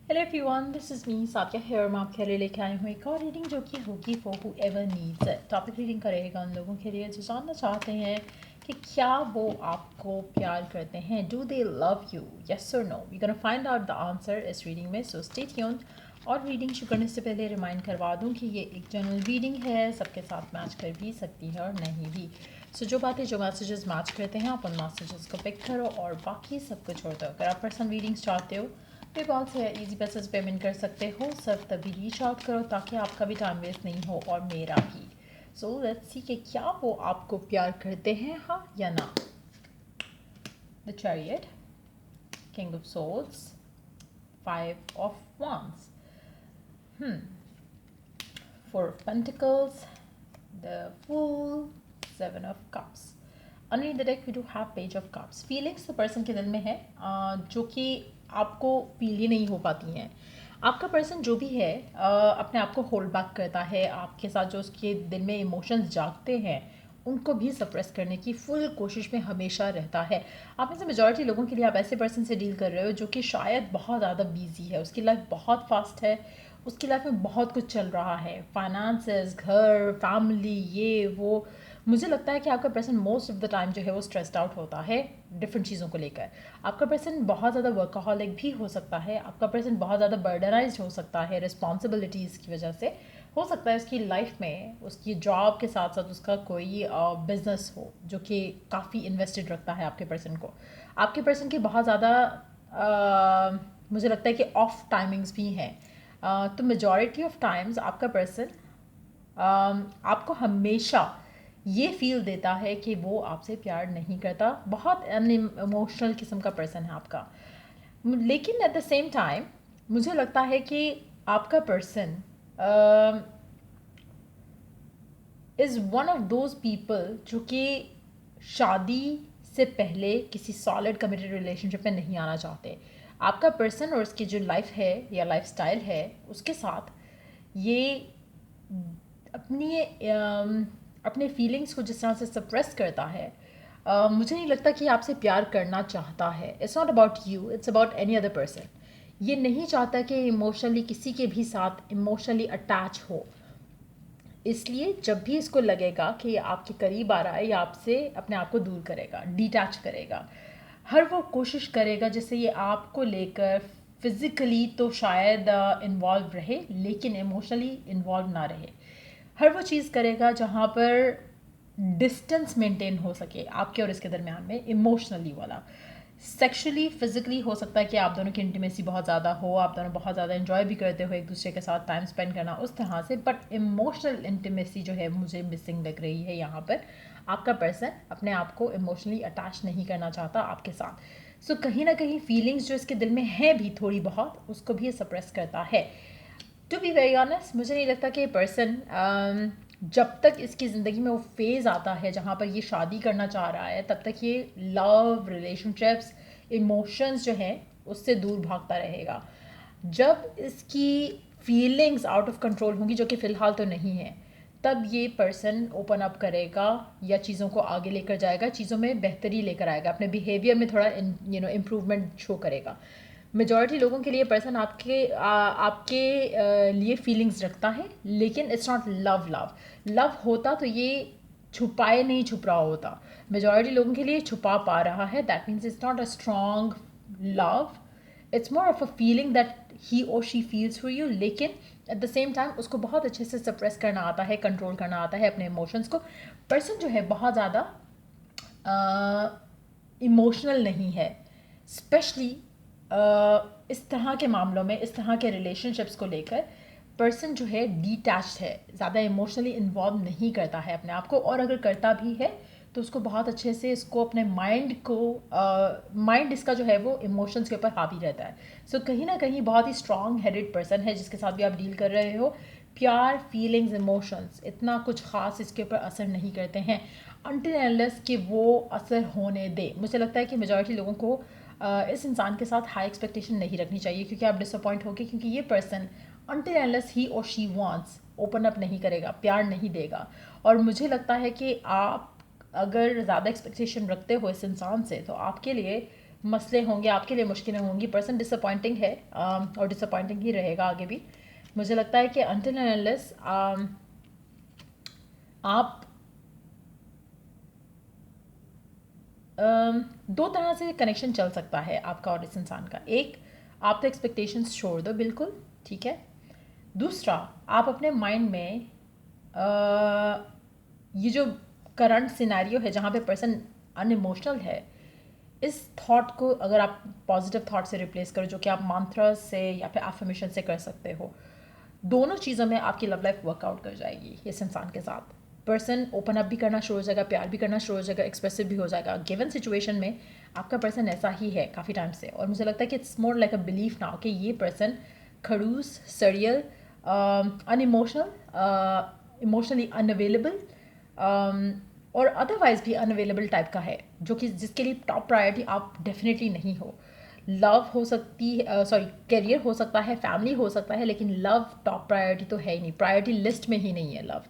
Hello everyone, this is me Sathiya here. मैं आपके लिए लेके आई हूँ एक और रीडिंग जो कि होगी for whoever needs it. Topic reading का रहेगा उन लोगों के लिए जो जानना चाहते हैं कि क्या वो आपको प्यार करते हैं। Do they love you, yes और no. We gonna find out the answer इस रीडिंग में, सो स्टे ट्यून्ड। और रीडिंग शुरू करने से पहले रिमाइंड करवा दूँ कि ये एक जनरल रीडिंग है, सबके साथ मैच कर भी सकती है और नहीं भी। सो जो बातें जो मैसेजेस मैच करते हैं आप उन मैसेजेस को पिक करो और बाकी सब कुछ छोड़ दो। अगर आप पर्सनल रीडिंग्स चाहते हो पेपाल से ईजी पैसेज पेमेंट कर सकते हो। सिर्फ तभी रीच आउट करो ताकि आपका भी टाइम वेस्ट नहीं हो और मेरा भी। सो लेट्स सी कि क्या वो आपको प्यार करते हैं, हाँ या ना। The chariot, king of souls, five of wands, four of pentacles, the fool, seven of cups. Underneath the deck we do have page of cups. Feelings तो पर्सन के दिल में है जो कि आपको फील ही नहीं हो पाती हैं। आपका पर्सन जो भी है अपने आप को होल्ड बैक करता है। आपके साथ जो उसके दिल में इमोशंस जागते हैं उनको भी सप्रेस करने की फुल कोशिश में हमेशा रहता है। आप में से मेजॉरिटी लोगों के लिए आप ऐसे पर्सन से डील कर रहे हो जो कि शायद बहुत ज़्यादा बिजी है, उसकी लाइफ बहुत फास्ट है, उसकी लाइफ में बहुत कुछ चल रहा है, फाइनेंसेस, घर, फैमिली, ये वो। मुझे लगता है कि आपका person most of the time जो है वो स्ट्रेस्ड आउट होता है डिफरेंट चीज़ों को लेकर। आपका पर्सन बहुत ज़्यादा वर्कaholic भी हो सकता है। आपका पर्सन बहुत ज़्यादा बर्डनाइज्ड हो सकता है रिस्पॉन्सिबिलिटीज़ की वजह से। हो सकता है उसकी लाइफ में उसकी जॉब के साथ साथ उसका कोई बिजनेस हो जो कि काफ़ी इन्वेस्टेड रखता है आपके पर्सन को। आपके पर्सन की बहुत ज़्यादा मुझे लगता है कि ऑफ टाइमिंग्स भी हैं। तो मेजॉरिटी ऑफ टाइम्स आपका पर्सन आपको हमेशा ये फील देता है कि वो आपसे प्यार नहीं करता। बहुत इमोशनल किस्म का पर्सन है आपका। लेकिन एट द सेम टाइम मुझे लगता है कि आपका person is one of those people जो कि शादी से पहले किसी सॉलिड कमिटेड रिलेशनशिप में नहीं आना चाहते। आपका पर्सन और उसकी जो लाइफ है या लाइफ स्टाइल है उसके साथ ये अपनी अपने फीलिंग्स को जिस तरह से सप्रेस करता है, मुझे नहीं लगता कि आपसे प्यार करना चाहता है। It's not about you, it's about any other person. ये नहीं चाहता कि इमोशनली किसी के भी साथ इमोशनली अटैच हो। इसलिए जब भी इसको लगेगा कि ये आपके करीब आ रहा है या आपसे अपने आप को दूर करेगा, डिटैच करेगा, हर वो कोशिश करेगा जिससे ये आपको लेकर फिज़िकली तो शायद इन्वॉल्व रहे लेकिन इमोशनली इन्वॉल्व ना रहे। हर वो चीज़ करेगा जहाँ पर डिस्टेंस मेंटेन हो सके आपके और इसके दरमियान में, इमोशनली वाला। सेक्शुअली फिजिकली हो सकता है कि आप दोनों की इंटीमेसी बहुत ज़्यादा हो, आप दोनों बहुत ज़्यादा एंजॉय भी करते हो एक दूसरे के साथ टाइम स्पेंड करना उस तरह से, बट इमोशनल इंटीमेसी जो है मुझे मिसिंग लग रही है यहाँ पर। आपका पर्सन अपने आप को इमोशनली अटैच नहीं करना चाहता आपके साथ। सो कहीं ना कहीं फीलिंग्स जो इसके दिल में है भी थोड़ी बहुत, उसको भी सप्रेस करता है। टू बी वेरी ऑनेस्ट, मुझे नहीं लगता कि ये पर्सन जब तक इसकी ज़िंदगी में वो फेज़ आता है जहाँ पर ये शादी करना चाह रहा है तब तक ये लव, रिलेशनशिप्स, इमोशंस जो हैं उससे दूर भागता रहेगा। जब इसकी फीलिंग्स आउट ऑफ कंट्रोल होंगी, जो कि फ़िलहाल तो नहीं है, तब ये पर्सन ओपन अप करेगा या चीज़ों को आगे लेकर जाएगा, चीज़ों में बेहतरी लेकर आएगा, अपने बिहेवियर में थोड़ा इम्प्रूवमेंट शो करेगा। मेजॉरिटी लोगों के लिए पर्सन आपके लिए फीलिंग्स रखता है लेकिन इट्स नॉट लव। लव होता तो ये छुपाए नहीं छुप रहा होता। मेजॉरिटी लोगों के लिए छुपा पा रहा है, that means it's not a strong love, it's more of a feeling that he और शी फील्स फॉर यू। लेकिन एट द सेम टाइम उसको बहुत अच्छे से सप्रेस करना आता है, कंट्रोल करना आता है अपने इमोशंस को। पर्सन जो है बहुत ज़्यादा इमोशनल नहीं है, स्पेशली इस तरह के मामलों में, इस तरह के रिलेशनशिप्स को लेकर पर्सन जो है डिटैच्ड है, ज़्यादा इमोशनली इन्वॉल्व नहीं करता है अपने आप को, और अगर करता भी है तो उसको बहुत अच्छे से इसको अपने माइंड को माइंड इसका जो है वो इमोशंस के ऊपर हावी रहता है। सो कहीं ना कहीं बहुत ही स्ट्रॉन्ग हेडेड पर्सन है जिसके साथ भी आप डील कर रहे हो। प्यार, फीलिंग्स, इमोशंस इतना कुछ ख़ास इसके ऊपर असर नहीं करते हैं अनटिल अनलेस कि वो असर होने दे। मुझे लगता है कि मेजॉरिटी लोगों को इस इंसान के साथ हाई एक्सपेक्टेशन नहीं रखनी चाहिए क्योंकि आप डिसअपॉइंट होगे, क्योंकि ये पर्सन अनटिल अनलेस ही और शी वांट्स ओपन अप नहीं करेगा, प्यार नहीं देगा। और मुझे लगता है कि आप अगर ज़्यादा एक्सपेक्टेशन रखते हो इस इंसान से तो आपके लिए मसले होंगे, आपके लिए मुश्किलें होंगी, पर्सन डिसअपॉइंटिंग है और डिसअपॉइंटिंग ही रहेगा आगे भी। मुझे लगता है कि अनटिल एंड अनलेस आप दो तरह से कनेक्शन चल सकता है आपका और इस इंसान का। एक, आप तो एक्सपेक्टेशंस छोड़ दो बिल्कुल, ठीक है। दूसरा, आप अपने माइंड में ये जो करंट सिनेरियो है जहाँ पे पर्सन अनइमोशनल है, इस थॉट को अगर आप पॉजिटिव थॉट से रिप्लेस करो, जो कि आप मंत्रा से या फिर एफर्मेशन से कर सकते हो, दोनों चीज़ों में आपकी लव लाइफ वर्कआउट कर जाएगी इस इंसान के साथ। पर्सन ओपन अप भी करना शुरू हो जाएगा, प्यार भी करना शुरू हो जाएगा, एक्सप्रेसिव भी हो जाएगा। गिवन सिचुएशन में आपका पर्सन ऐसा ही है काफ़ी टाइम से, और मुझे लगता है कि it's more like a belief now कि ये पर्सन खड़ूस, सरियल, अनइमोशनल, इमोशनली अनअवेलेबल और अदरवाइज भी अनअवेलेबल टाइप का है, जो कि जिसके लिए टॉप प्रायोरिटी आप डेफिनेटली नहीं हो। लव हो सकती है, सॉरी, करियर हो सकता है, फैमिली हो सकता है, लेकिन लव टॉप प्रायोरिटी तो है ही नहीं, प्रायोरिटी लिस्ट में ही नहीं है लव।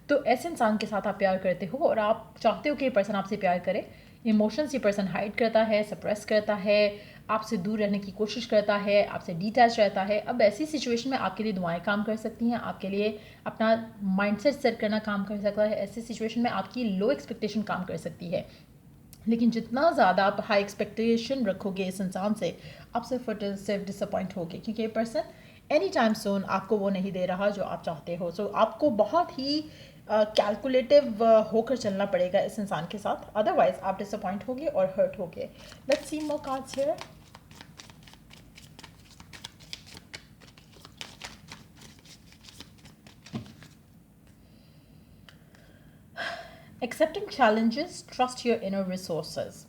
तो ऐसे इंसान के साथ आप प्यार करते हो और आप चाहते हो कि ये पर्सन आपसे प्यार करे। इमोशंस ये पर्सन हाइड करता है, सप्रेस करता है, आपसे दूर रहने की कोशिश करता है, आपसे डिटैच रहता है। अब ऐसी सिचुएशन में आपके लिए दुआएं काम कर सकती हैं, आपके लिए अपना माइंडसेट सेट करना काम कर सकता है। ऐसी सिचुएशन में आपकी लो एक्सपेक्टेशन काम कर सकती है, लेकिन जितना ज़्यादा आप हाई एक्सपेक्टेशन रखोगे इस इंसान से, आप सिर्फ डिसअपॉइंट होगे, क्योंकि ये पर्सन एनी टाइम सून आपको वो नहीं दे रहा जो आप चाहते हो। सो आपको बहुत ही कैलकुलेटिव होकर चलना पड़ेगा इस इंसान के साथ, अदरवाइज आप डिसअपॉइंट होगे और हर्ट होगे। Let's see more cards here. Accepting challenges, trust your inner resources.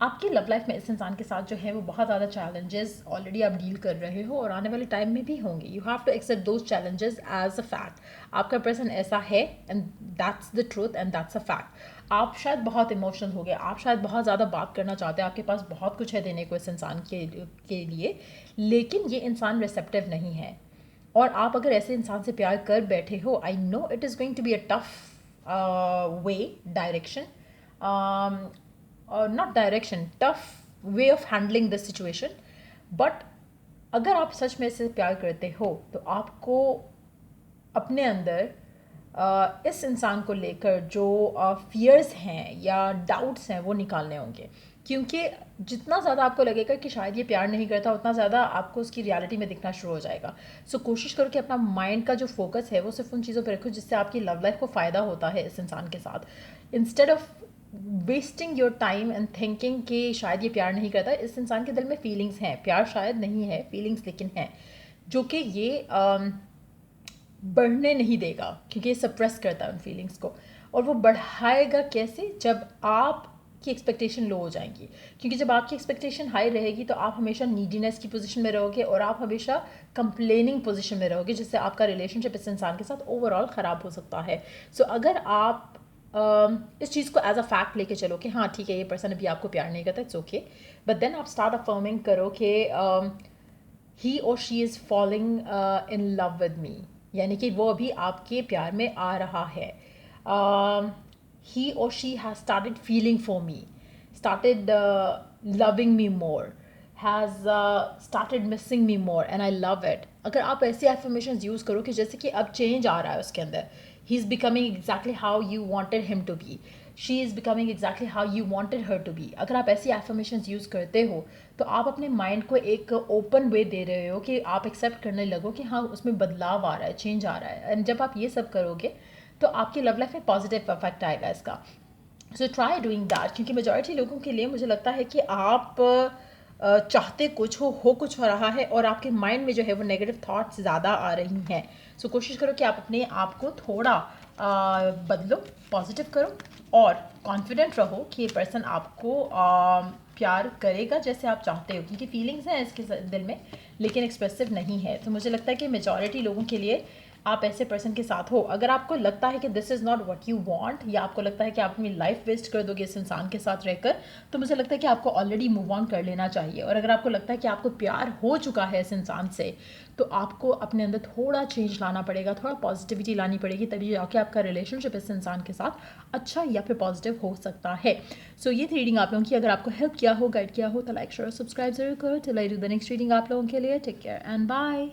आपकी लव लाइफ में इस इंसान के साथ जो है वो बहुत ज़्यादा चैलेंजेस ऑलरेडी आप डील कर रहे हो और आने वाले टाइम में भी होंगे। You have to accept those challenges as a fact. आपका पर्सन ऐसा है and that's the truth and that's a fact. आप शायद बहुत इमोशनल हो गए, आप शायद बहुत ज़्यादा बात करना चाहते हैं, आपके पास बहुत कुछ है देने को इस इंसान के लिए, लेकिन ये इंसान रिसेप्टिव नहीं है। और आप अगर ऐसे इंसान से प्यार कर बैठे हो, I know it is going to be a tough way, direction, not direction, tough way of handling this situation. But अगर आप सच में इससे प्यार करते हो तो आपको अपने अंदर इस इंसान को लेकर जो फियर्स हैं या डाउट्स हैं वो निकालने होंगे, क्योंकि जितना ज़्यादा आपको लगेगा कि शायद ये प्यार नहीं करता, उतना ज़्यादा आपको उसकी रियलिटी में दिखना शुरू हो जाएगा। सो कोशिश करो कि अपना माइंड का जो फोकस है वो सिर्फ उन चीज़ों पर रखो जिससे आपकी लव लाइफ को फ़ायदा होता है इस इंसान के साथ, instead of wasting your time and thinking कि शायद ये प्यार नहीं करता। इस इंसान के दिल में फीलिंग्स हैं, प्यार शायद नहीं है, फीलिंग्स लेकिन हैं, जो कि ये बढ़ने नहीं देगा, क्योंकि ये सप्रेस करता है उन फीलिंग्स को। और वो बढ़ाएगा कैसे? जब आपकी एक्सपेक्टेशन लो हो जाएंगी, क्योंकि जब आपकी एक्सपेक्टेशन हाई रहेगी तो आप हमेशा नीडीनेस की पोजीशन में रहोगे और आप हमेशा कंप्लेनिंग पोजीशन में रहोगे, जिससे आपका रिलेशनशिप इस इंसान के साथ ओवरऑल ख़राब हो सकता है। सो अगर आप इस चीज़ को एज अ फैक्ट लेके चलो कि हाँ ठीक है ये पर्सन अभी आपको प्यार नहीं करता, इट्स ओके, बट देन आप स्टार्ट अफर्मिंग करो कि ही और she is falling in love with me, यानी कि वो अभी आपके प्यार में आ रहा है। ही और she has started feeling for me, started loving me more, has started missing me more and I love it. अगर आप ऐसे एफर्मेशंस यूज़ करो कि जैसे कि अब चेंज आ रहा है उसके अंदर, he is becoming exactly how you wanted him to be, she is becoming exactly how you wanted her to be. अगर आप ऐसी एफर्मेशंस यूज़ करते हो तो आप अपने माइंड को एक ओपन वे दे रहे हो कि आप एक्सेप्ट करने लगो कि हाँ उसमें बदलाव आ रहा है, चेंज आ रहा है। एंड जब आप ये सब करोगे तो आपकी लव लाइफ में पॉजिटिव इफेक्ट आएगा इसका। सो ट्राई डूइंग दैट, क्योंकि मेजॉरिटी लोगों के लिए मुझे लगता है कि आप चाहते कुछ हो कुछ हो रहा है और आपके माइंड में जो है वो नेगेटिव थॉट्स ज़्यादा आ रही हैं। सो कोशिश करो कि आप अपने आप को थोड़ा बदलो, पॉजिटिव करो और कॉन्फिडेंट रहो कि ये पर्सन आपको प्यार करेगा जैसे आप चाहते हो, क्योंकि फीलिंग्स हैं इसके दिल में लेकिन एक्सप्रेसिव नहीं है। तो मुझे लगता है कि मेजॉरिटी लोगों के लिए आप ऐसे पर्सन के साथ हो। अगर आपको लगता है कि this is not what you want, या आपको लगता है कि आप अपनी लाइफ वेस्ट कर दोगे इस इंसान के साथ रहकर, तो मुझे लगता है कि आपको ऑलरेडी मूव ऑन कर लेना चाहिए। और अगर आपको लगता है कि आपको प्यार हो चुका है इस इंसान से, तो आपको अपने अंदर थोड़ा चेंज लाना पड़ेगा, थोड़ा पॉजिटिविटी लानी पड़ेगी, तभी जाके आपका रिलेशनशिप इस इंसान के साथ अच्छा या फिर पॉजिटिव हो सकता है। सो ये थी रीडिंग आप लोगों की। अगर आपको हेल्प किया हो, गाइड किया हो, तो लाइक शेयर सब्सक्राइब जरूर करो। Till I do the next reading आप लोगों के लिए, टेक केयर एंड बाय।